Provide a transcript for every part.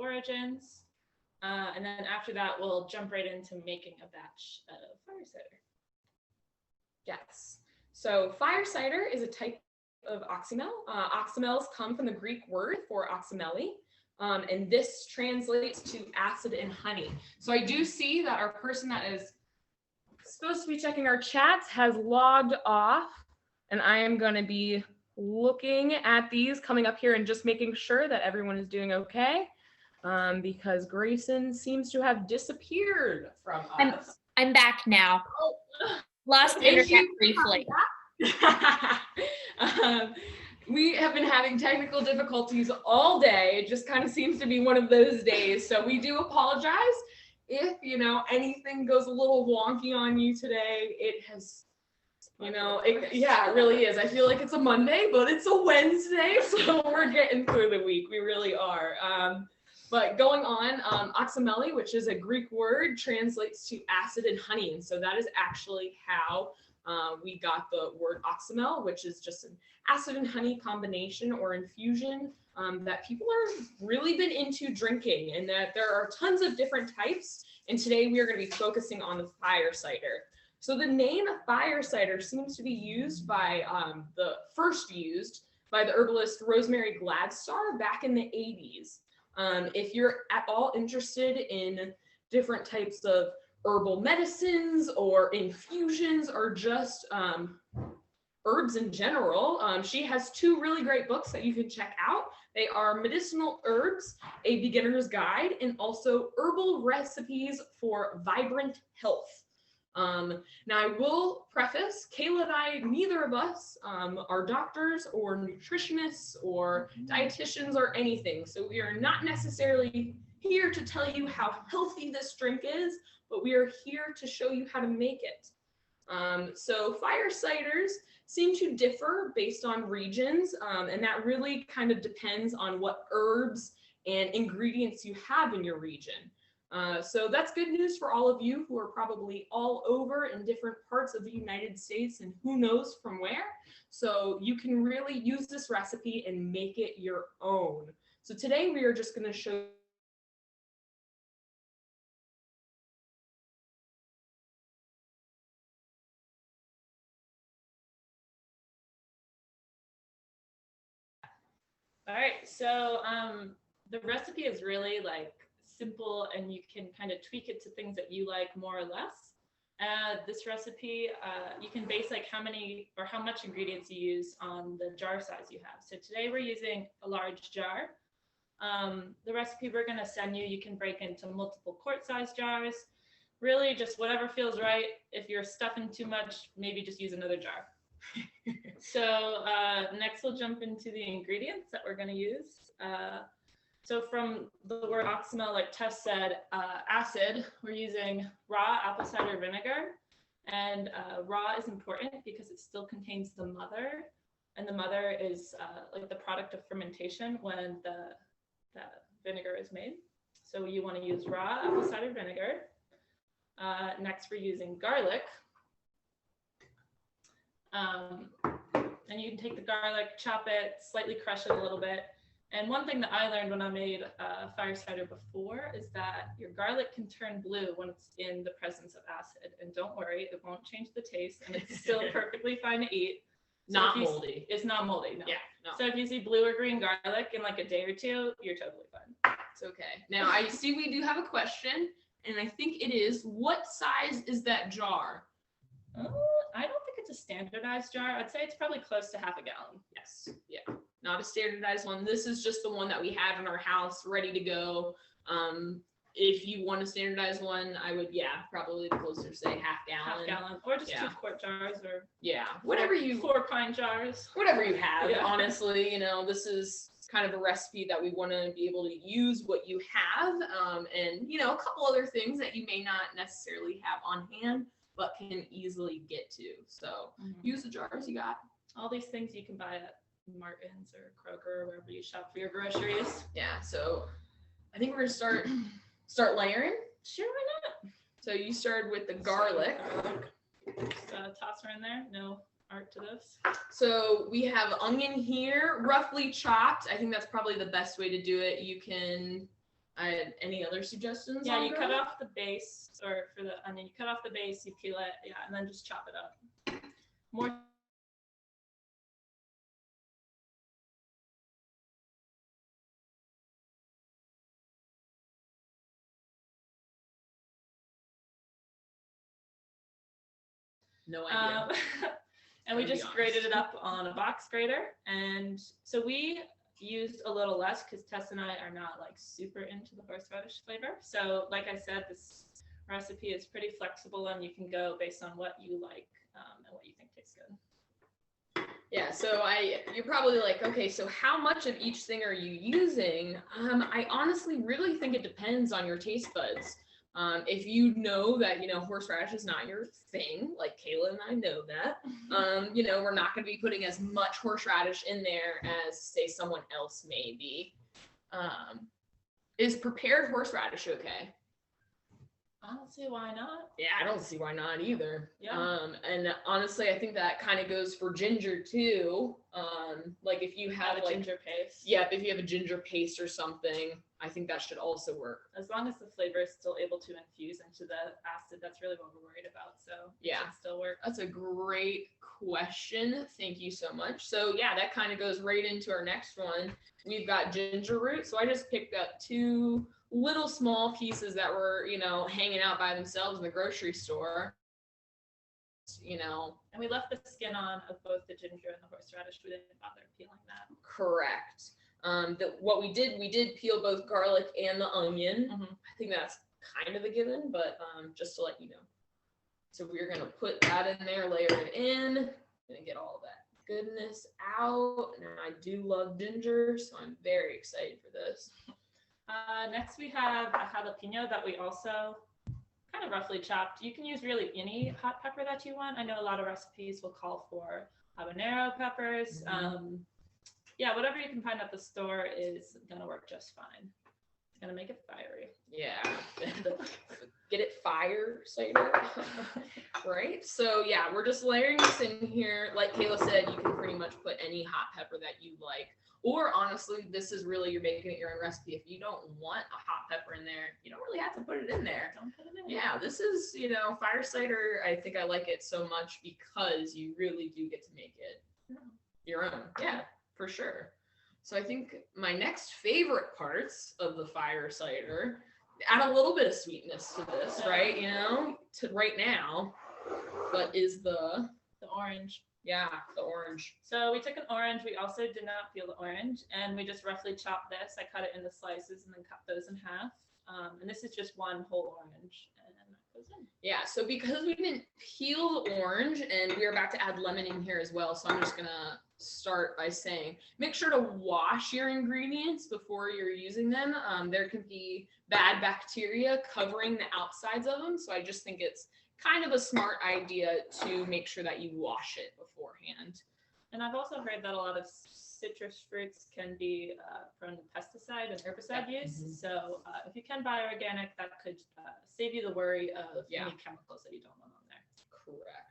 origins. And then after that, we'll jump right into making a batch of fire cider. Yes. So fire cider is a type of oxymel. Oxymels come from the Greek word for oxymeli, and this translates to acid and honey. So I do see that our person that is supposed to be checking our chats has logged off, and I am going to be looking at these coming up here and just making sure that everyone is doing okay, because Grayson seems to have disappeared from us. I'm back now. Oh. Lost internet briefly. We have been having technical difficulties all day. It just kind of seems to be one of those days. So we do apologize if, anything goes a little wonky on you today. It has, it really is. I feel like it's a Monday, but it's a Wednesday. So we're getting through the week. We really are. But going on, oxymeli, which is a Greek word, translates to acid and honey. And so that is actually how we got the word oxymel, which is just an acid and honey combination or infusion that people are really been into drinking, and that there are tons of different types. And today we are going to be focusing on the fire cider. So the name fire cider seems to be used by first used by the herbalist Rosemary Gladstar back in the 80s. If you're at all interested in different types of herbal medicines or infusions or just herbs in general, she has two really great books that you can check out. They are Medicinal Herbs, A Beginner's Guide, and also Herbal Recipes for Vibrant Health. Now I will preface, Kayla and I, neither of us are doctors or nutritionists or dietitians or anything. So we are not necessarily here to tell you how healthy this drink is, but we are here to show you how to make it. So fire ciders seem to differ based on regions, and that really kind of depends on what herbs and ingredients you have in your region. So that's good news for all of you who are probably all over in different parts of the United States and who knows from where. So you can really use this recipe and make it your own. So today we are just going to show All right, so the recipe is really simple, and you can kind of tweak it to things that you like more or less. This recipe, you can base how many or how much ingredients you use on the jar size you have. So today we're using a large jar. The recipe we're going to send you, you can break into multiple quart-sized jars. Really just whatever feels right. If you're stuffing too much, maybe just use another jar. So next we'll jump into the ingredients that we're going to use. So from the word oxymel, like Tess said, acid, we're using raw apple cider vinegar. And raw is important because it still contains the mother. And the mother is the product of fermentation when the vinegar is made. So you want to use raw apple cider vinegar. Next we're using garlic. And you can take the garlic, chop it, slightly crush it a little bit. And one thing that I learned when I made fire cider before is that your garlic can turn blue when it's in the presence of acid. And don't worry, it won't change the taste, and it's still perfectly fine to eat. So not moldy. It's not moldy, no. Yeah, no. So if you see blue or green garlic in a day or two, you're totally fine. It's okay. Now I see we do have a question, and I think it is, what size is that jar? I don't think it's a standardized jar. I'd say it's probably close to half a gallon. Yes. Yeah. Not a standardized one. This is just the one that we have in our house ready to go. If you want a standardized one, I would, probably closer to say half gallon. Or just 2 quart jars, or whatever you 4 pint jars. Whatever you have, honestly, this is kind of a recipe that we want to be able to use what you have, and a couple other things that you may not necessarily have on hand, but can easily get to. So use the jars you got. All these things you can buy at Martin's or Kroger or wherever you shop for your groceries. Yeah, so I think we're gonna start layering. Sure, why not? So you started with the garlic. Just toss her in there. No art to this. So we have onion here, roughly chopped. I think that's probably the best way to do it. You can Any other suggestions? Yeah, on you cut garlic? off the base, or for the onion, you cut off the base, you peel it, yeah, and then just chop it up. More. No idea. And we Gotta be just grated honest. it up on a box grater. And so we used a little less because Tess and I are not like super into the horseradish flavor. So like I said, this recipe is pretty flexible and you can go based on what you like and what you think tastes good. Yeah, so you're probably like, okay, so how much of each thing are you using? I honestly really think it depends on your taste buds. If you know that, horseradish is not your thing, like Kaila and I know that, we're not going to be putting as much horseradish in there as, say, someone else may be. Is prepared horseradish okay? I don't see why not. Yeah, I don't see why not either. Yeah. And honestly, I think that kind of goes for ginger too. Like if you have a ginger paste. Yeah, if you have a ginger paste or something, I think that should also work. As long as the flavor is still able to infuse into the acid, that's really what we're worried about. So yeah, it should still work. That's a great question. Thank you so much. So yeah, that kind of goes right into our next one. We've got ginger root. So I just picked up 2 little small pieces that were, hanging out by themselves in the grocery store. And we left the skin on of both the ginger and the horseradish. We didn't bother peeling that. Correct. What we did peel both garlic and the onion. Mm-hmm. I think that's kind of a given, but just to let you know. So we're gonna put that in there, layer it in, gonna get all that goodness out. And I do love ginger, so I'm very excited for this. Next we have a jalapeno that we also kind of roughly chopped. You can use really any hot pepper that you want. I know a lot of recipes will call for habanero peppers. Mm-hmm. Yeah, whatever you can find at the store is gonna work just fine. It's gonna make it fiery. Yeah, get it fire cider, right? So yeah, we're just layering this in here. Like Kaila said, you can pretty much put any hot pepper that you like. Or honestly, this is really, you're making it your own recipe. If you don't want a hot pepper in there, you don't really have to put it in there. Don't put it in. Yeah, this is, fire cider. I think I like it so much because you really do get to make it your own. Yeah, for sure. So I think my next favorite parts of the fire cider, add a little bit of sweetness to this, right? To right now, but is the orange. Yeah, the orange. So we took an orange. We also did not peel the orange, and we just roughly chopped this. I cut it into slices and then cut those in half. And this is just one whole orange, and that goes in. Yeah, so because we didn't peel the orange, and we're about to add lemon in here as well, so I'm just gonna start by saying, make sure to wash your ingredients before you're using them. There can be bad bacteria covering the outsides of them, so I just think it's kind of a smart idea to make sure that you wash it beforehand. And I've also heard that a lot of citrus fruits can be prone to pesticide and herbicide use. Mm-hmm. So if you can buy organic, that could save you the worry of any chemicals that you don't want on there.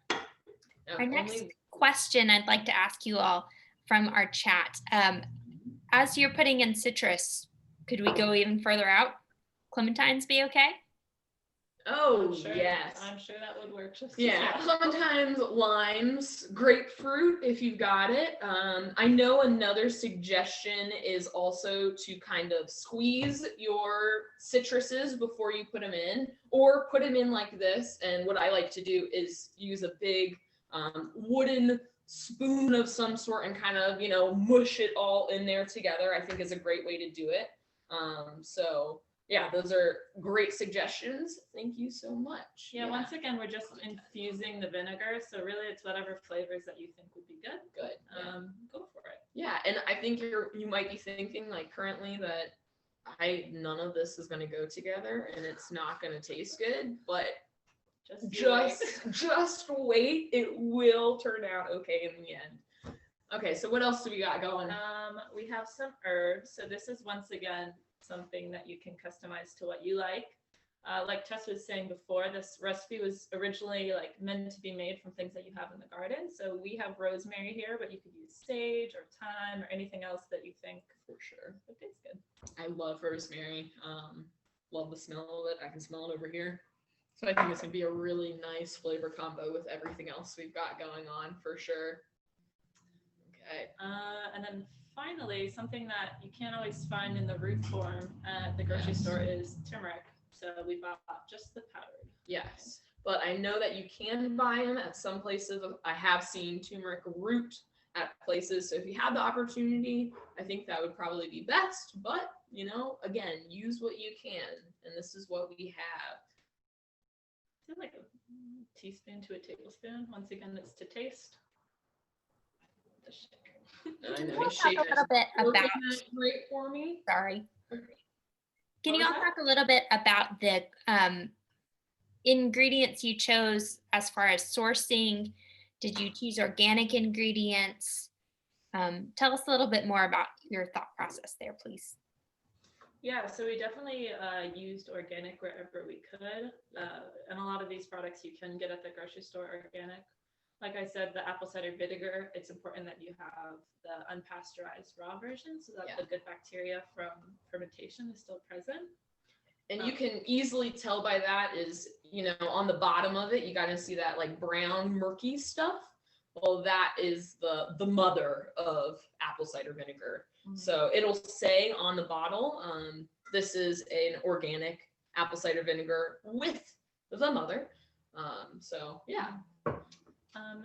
Correct. Our next question I'd like to ask you all from our chat. As you're putting in citrus, could we go even further out? Clementines be okay? Oh, yes. I'm sure that would work just clementines, limes, grapefruit if you've got it. I know another suggestion is also to kind of squeeze your citruses before you put them in, or put them in like this. And what I like to do is use a big wooden spoon of some sort and kind of, mush it all in there together. I think is a great way to do it. So yeah, those are great suggestions. Thank you so much. Yeah, once again, we're just infusing the vinegar. So really it's whatever flavors that you think would be good. Good. Go for it. Yeah, and I think you might be thinking like currently that none of this is going to go together and it's not going to taste good, but just wait. It will turn out okay in the end. Okay, so what else do we got going? We have some herbs. So this is once again something that you can customize to what you like. Like Tess was saying before, this recipe was originally meant to be made from things that you have in the garden. So we have rosemary here, but you could use sage or thyme or anything else that you think for sure. It tastes good. I love rosemary. Love the smell of it. I can smell it over here. So I think it's gonna be a really nice flavor combo with everything else we've got going on for sure. Okay. And then finally, something that you can't always find in the root form at the grocery store is turmeric. So we bought just the powdered. Yes, but I know that you can buy them at some places. I have seen turmeric root at places. So if you have the opportunity, I think that would probably be best. But, you know, again, use what you can. And this is what we have. Is it like a teaspoon to a tablespoon? Once again, it's to taste. I know. Talk a little bit about. Great for me. Sorry. Okay. Can What you all was talk a little bit about the ingredients you chose as far as sourcing? Did you choose organic ingredients? Tell us a little bit more about your thought process there, please. Yeah, so we definitely used organic wherever we could. And a lot of these products you can get at the grocery store organic. Like I said, the apple cider vinegar, it's important that you have the unpasteurized raw version so that the good bacteria from fermentation is still present. And you can easily tell by that is, you know, on the bottom of it, you got to see that like brown murky stuff. Well, that is the mother of apple cider vinegar. Mm-hmm. So it'll say on the bottle, this is an organic apple cider vinegar with the mother. So yeah.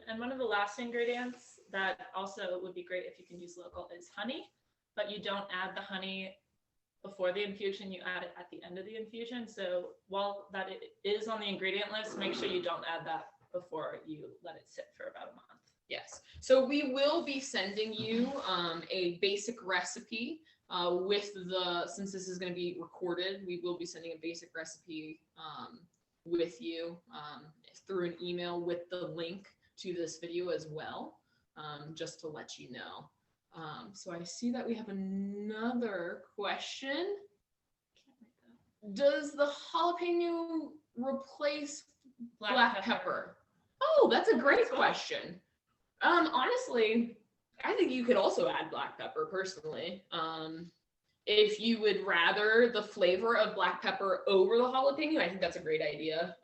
And one of the last ingredients that also would be great if you can use local is honey, but you don't add the honey before the infusion, you add it at the end of the infusion. So while that it is on the ingredient list, make sure you don't add that before you let it sit for about a month. Yes. So we will be sending you a basic recipe with since this is going to be recorded, we will be sending a basic recipe with you through an email with the link to this video as well, just to let you know. So I see that we have another question. Does the jalapeno replace black pepper? Oh, that's a great question. Honestly, I think you could also add black pepper personally. If you would rather the flavor of black pepper over the jalapeno, I think that's a great idea.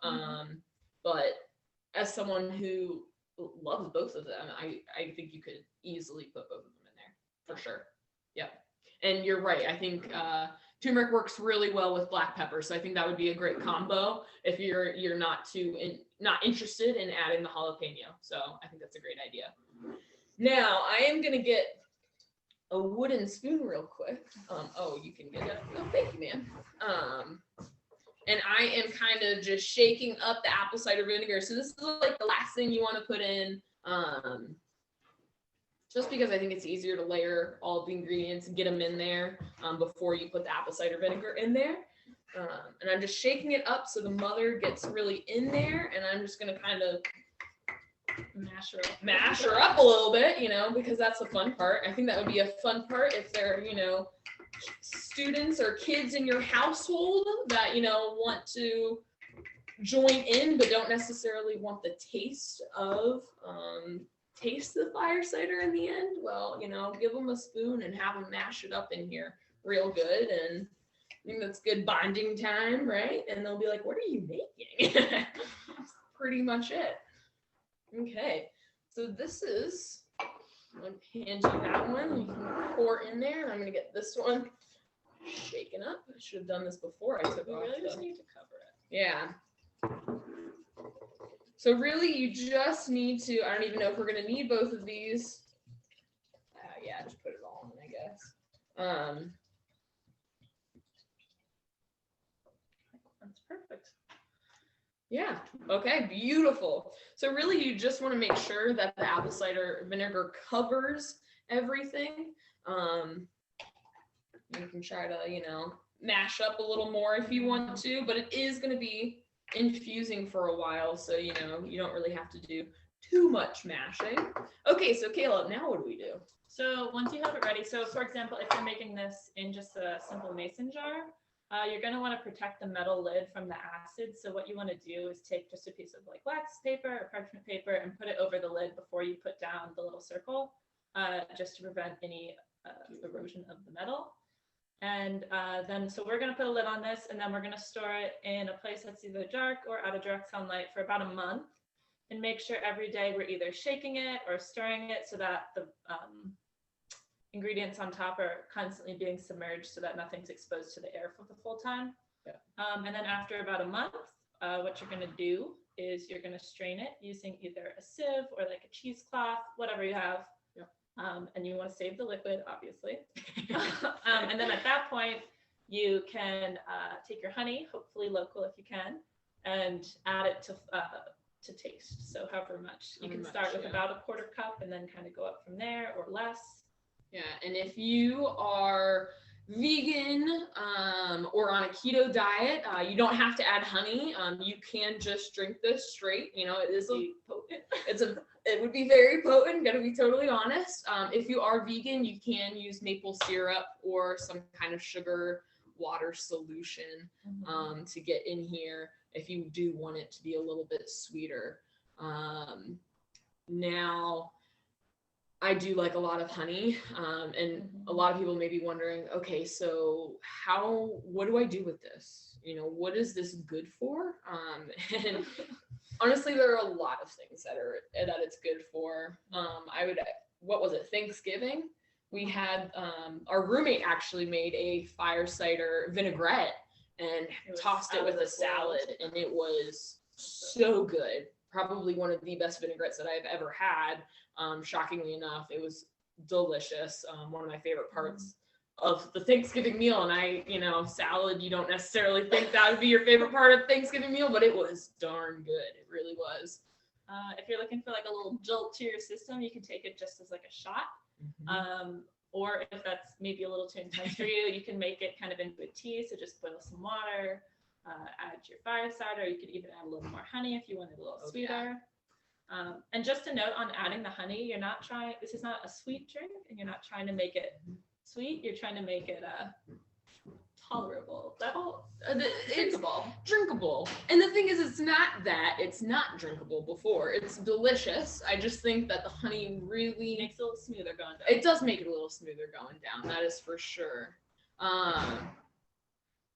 But as someone who loves both of them, I think you could easily put both of them in there for sure. Yep. And you're right. I think turmeric works really well with black pepper, so I think that would be a great combo if you're not interested in adding the jalapeno. So I think that's a great idea. Now I am gonna get a wooden spoon real quick. Oh, you can get it. Oh, thank you, man. And I am kind of just shaking up the apple cider vinegar. So this is like the last thing you want to put in, just because I think it's easier to layer all the ingredients and get them in there before you put the apple cider vinegar in there. And I'm just shaking it up so the mother gets really in there. And I'm just going to kind of mash her up a little bit, you know, because that's the fun part. I think that would be a fun part if they're, you know, students or kids in your household that, you know, want to join in but don't necessarily want the taste the fire cider in the end. Well, you know, give them a spoon and have them mash it up in here real good, and I think that's good bonding time, right? And they'll be like, what are you making? That's pretty much it. Okay, so this is, I'm going to hand you that one. You can pour in there, and I'm going to get this one shaken up. I should have done this before I took off. We really just need to cover it. Yeah. So really, you just need to, I don't even know if we're going to need both of these. Yeah, just put it all in, I guess. That's perfect. Yeah. Okay. Beautiful. So really, you just want to make sure that the apple cider vinegar covers everything. You can try to, you know, mash up a little more if you want to, but it is going to be infusing for a while, so you know you don't really have to do too much mashing. Okay, so Kaila, now what do we do? So once you have it ready, so for example, if you're making this in just a simple mason jar, you're going to want to protect the metal lid from the acid. So what you want to do is take just a piece of like wax paper or parchment paper and put it over the lid before you put down the little circle, just to prevent any erosion of the metal. And then, so we're going to put a lid on this, and then we're going to store it in a place that's either dark or out of direct sunlight for about a month, and make sure every day we're either shaking it or stirring it so that the ingredients on top are constantly being submerged so that nothing's exposed to the air for the full time. Yeah. And then after about a month, what you're going to do is you're going to strain it using either a sieve or like a cheesecloth, whatever you have. And you want to save the liquid, obviously. And then at that point, you can take your honey, hopefully local if you can, and add it to taste. So however much. You can start with about a quarter cup and then kind of go up from there or less. Yeah, and if you are vegan or on a keto diet, you don't have to add honey. You can just drink this straight. You know, it is potent. It would be very potent, gonna be totally honest. If you are vegan, you can use maple syrup or some kind of sugar water solution to get in here if you do want it to be a little bit sweeter. Now, I do like a lot of honey, and a lot of people may be wondering, okay, so what do I do with this? You know, what is this good for? And honestly, there are a lot of things that it's good for. What was it, Thanksgiving? We had, our roommate actually made a fire cider vinaigrette and tossed it with a salad, and it was so good. Probably one of the best vinaigrettes that I've ever had. Shockingly enough, it was delicious. One of my favorite parts of the Thanksgiving meal. And salad, you don't necessarily think that would be your favorite part of Thanksgiving meal, but it was darn good. It really was. If you're looking for like a little jolt to your system, you can take it just as like a shot. Or if that's maybe a little too intense for you, you can make it kind of into a tea. So just boil some water, add your fire cider. You could even add a little more honey if you want it a little sweeter. And just a note on adding the honey, this is not a sweet drink, and you're not trying to make it sweet. You're trying to make it tolerable. It's drinkable. And the thing is, it's not drinkable before. It's delicious. I just think that the honey really makes it a little smoother going down. It does make it a little smoother going down. That is for sure.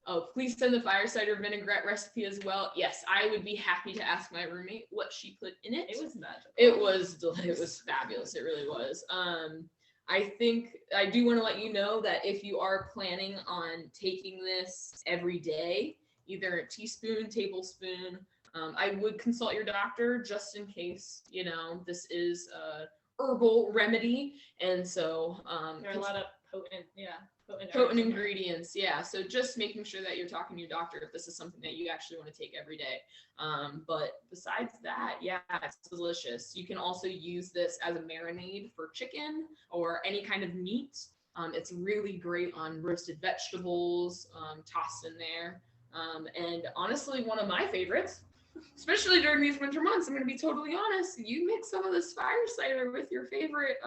Oh, please send the fire cider vinaigrette recipe as well. Yes, I would be happy to ask my roommate what she put in it. It was magical. It was fabulous. It really was. I think I do want to let you know that if you are planning on taking this every day, either a teaspoon, tablespoon, I would consult your doctor just in case, this is a herbal remedy. And so there are a lot of potent ingredients. Yeah. So just making sure that you're talking to your doctor if this is something that you actually want to take every day. But besides that, yeah, it's delicious. You can also use this as a marinade for chicken or any kind of meat. It's really great on roasted vegetables, tossed in there. And honestly, one of my favorites, especially during these winter months, I'm going to be totally honest, you mix some of this fire cider with your favorite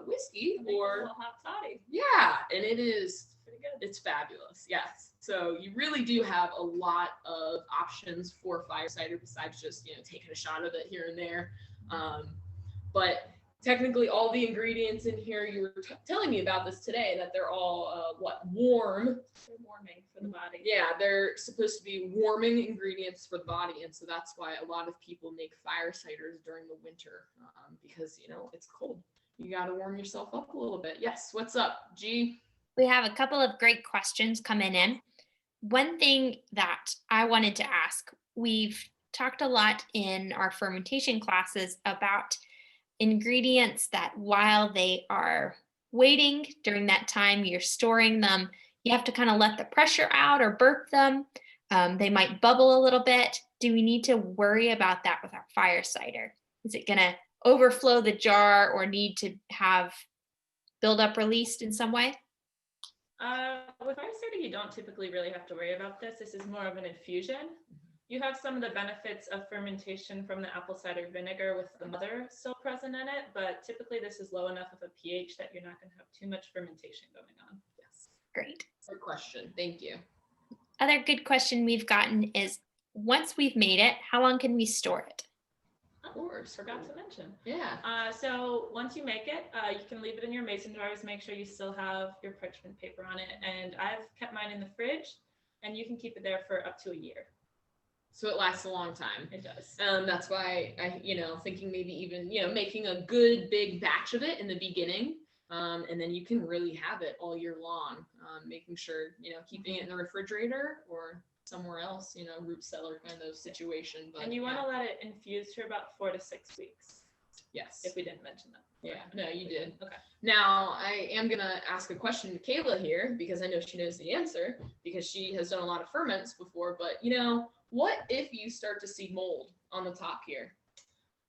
whiskey or a hot toddy. Yeah, and it's pretty good. It's fabulous. Yes. So you really do have a lot of options for fire cider besides just, taking a shot of it here and there. But technically all the ingredients in here, you were telling me about this today, that they're all warm. They're warming for the body. Yeah, they're supposed to be warming ingredients for the body, and so that's why a lot of people make fire ciders during the winter, because it's cold. You got to warm yourself up a little bit. Yes, what's up, G? We have a couple of great questions coming in. One thing that I wanted to ask, we've talked a lot in our fermentation classes about ingredients that while they are waiting during that time, you're storing them, you have to kind of let the pressure out or burp them. They might bubble a little bit. Do we need to worry about that with our fire cider? Is it going to overflow the jar or need to have buildup released in some way? With fire cider, you don't typically really have to worry about this. This is more of an infusion. You have some of the benefits of fermentation from the apple cider vinegar with the mother still present in it, but typically this is low enough of a pH that you're not going to have too much fermentation going on. Yes. Great. Good question. Thank you. Other good question we've gotten is, once we've made it, how long can we store it? course. Forgot to mention. Yeah. So once you make it, you can leave it in your mason jars. Make sure you still have your parchment paper on it. And I've kept mine in the fridge, and you can keep it there for up to a year. So it lasts a long time. It does. That's why I, thinking maybe even, making a good big batch of it in the beginning. And then you can really have it all year long. Making sure, keeping it in the refrigerator or somewhere else, root cellar kind of situation. But, and you want to let it infuse for about 4 to 6 weeks. Yes. If we didn't mention that. Yeah, no, you did. Okay. Now, I am going to ask a question to Kaila here because I know she knows the answer because she has done a lot of ferments before. But, what if you start to see mold on the top here?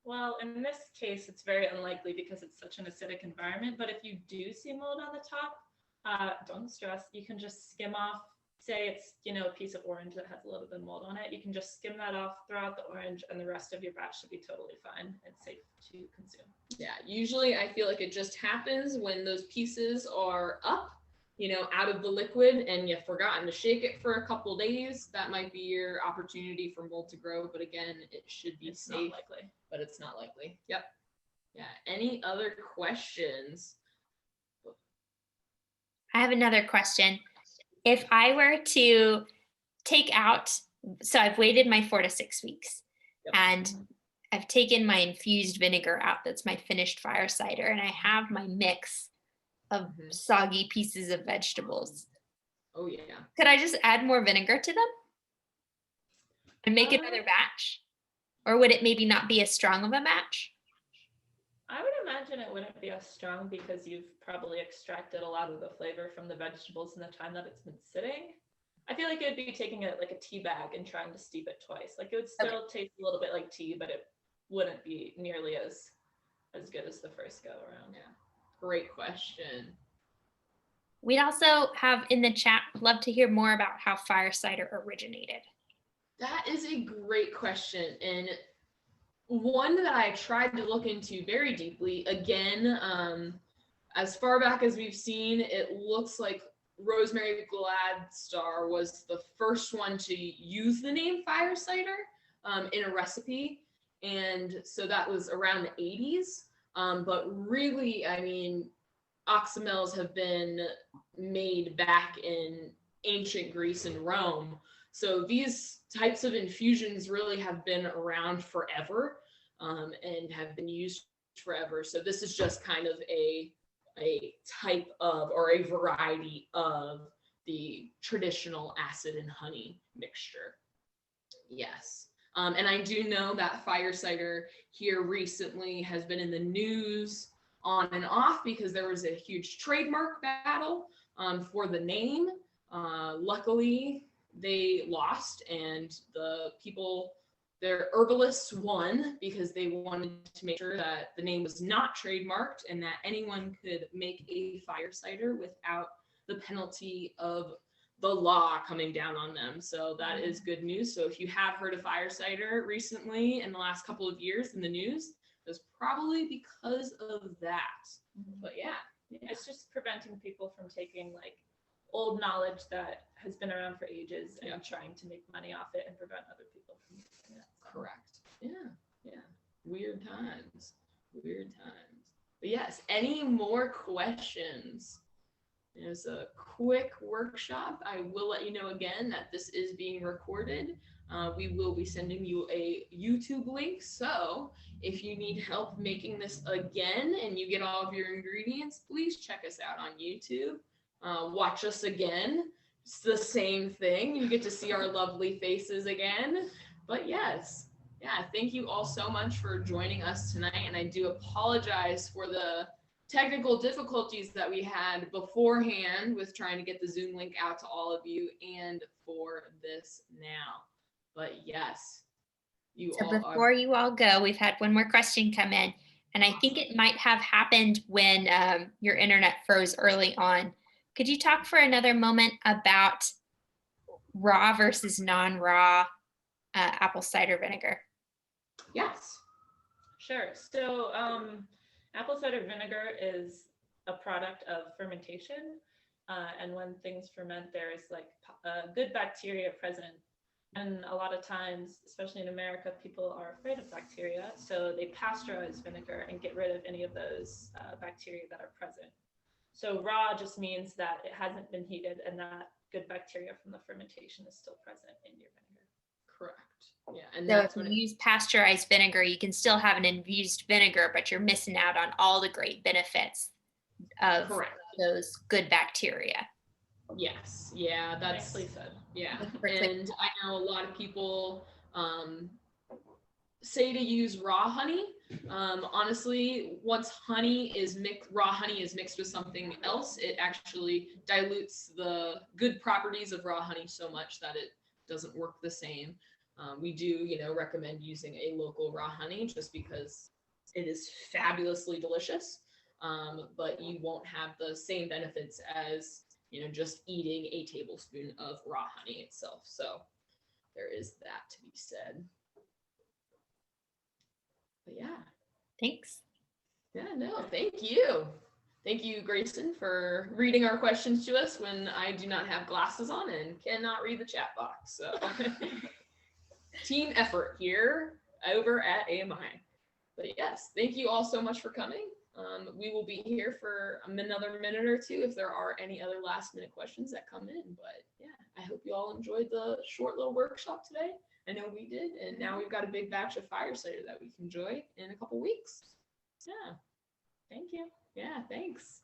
Well, in this case, it's very unlikely because it's such an acidic environment. But if you do see mold on the top, don't stress. You can just skim off. Say it's, a piece of orange that has a little bit of mold on it. You can just skim that off, throw out the orange, and the rest of your batch should be totally fine and safe to consume. Yeah, usually I feel like it just happens when those pieces are up, out of the liquid and you've forgotten to shake it for a couple days. That might be your opportunity for mold to grow. But again, it should be safe. Not likely. But it's not likely. Yep. Yeah. Any other questions? I have another question. If I were to take out, so I've waited my 4 to 6 weeks, Yep. and I've taken my infused vinegar out. That's my finished fire cider. And I have my mix of soggy pieces of vegetables. Oh, yeah. Could I just add more vinegar to them and make another batch? Or would it maybe not be as strong of a match? I would imagine it wouldn't be as strong because you've probably extracted a lot of the flavor from the vegetables in the time that it's been sitting. I feel like it would be taking it like a tea bag and trying to steep it twice. Like it would still taste a little bit like tea, but it wouldn't be nearly as good as the first go around. Yeah. Great question. We'd also have in the chat, love to hear more about how fire cider originated. That is a great question. And one that I tried to look into very deeply. Again, as far back as we've seen, it looks like Rosemary Gladstar was the first one to use the name fire cider in a recipe. And so that was around the 80s. But really, I mean, oxymels have been made back in ancient Greece and Rome. So these types of infusions really have been around forever and have been used forever. So this is just kind of a type of or a variety of the traditional acid and honey mixture. Yes. And I do know that fire cider here recently has been in the news on and off because there was a huge trademark battle for the name. Luckily, they lost, and their herbalists won because they wanted to make sure that the name was not trademarked and that anyone could make a fire cider without the penalty of the law coming down on them. So that is good news. So if you have heard of fire cider recently in the last couple of years in the news, it was probably because of that. But yeah, it's just preventing people from taking like old knowledge that has been around for ages and trying to make money off it and prevent other people from using it. Correct. Yeah. Weird times. But yes, any more questions? As a quick workshop, I will let you know again that this is being recorded. We will be sending you a YouTube link. So if you need help making this again and you get all of your ingredients, please check us out on YouTube. Watch us again. It's the same thing. You get to see our lovely faces again. But yes, thank you all so much for joining us tonight. And I do apologize for the technical difficulties that we had beforehand with trying to get the Zoom link out to all of you and for this now. But yes, before you all go, we've had one more question come in, and I think it might have happened when your internet froze early on. Could you talk for another moment about raw versus non-raw apple cider vinegar? Yes. Sure. So apple cider vinegar is a product of fermentation. And when things ferment, there is like good bacteria present. And a lot of times, especially in America, people are afraid of bacteria. So they pasteurize vinegar and get rid of any of those bacteria that are present. So raw just means that it hasn't been heated and that good bacteria from the fermentation is still present in your vinegar. Correct. Yeah. And So if you use pasteurized vinegar, you can still have an infused vinegar, but you're missing out on all the great benefits of those good bacteria. Yes. Yeah. That's nicely said. Yeah. And I know a lot of people say to use raw honey. Honestly, once raw honey is mixed with something else, it actually dilutes the good properties of raw honey so much that it doesn't work the same. We do, recommend using a local raw honey just because it is fabulously delicious. But you won't have the same benefits as, just eating a tablespoon of raw honey itself. So there is that to be said. But yeah. Thanks. Yeah, no, thank you. Thank you, Grayson, for reading our questions to us when I do not have glasses on and cannot read the chat box. So team effort here over at AMI. But yes, thank you all so much for coming. We will be here for another minute or two if there are any other last minute questions that come in. But yeah, I hope you all enjoyed the short little workshop today. I know we did. And now we've got a big batch of Fire Cider that we can enjoy in a couple weeks. Yeah. Thank you. Yeah, thanks.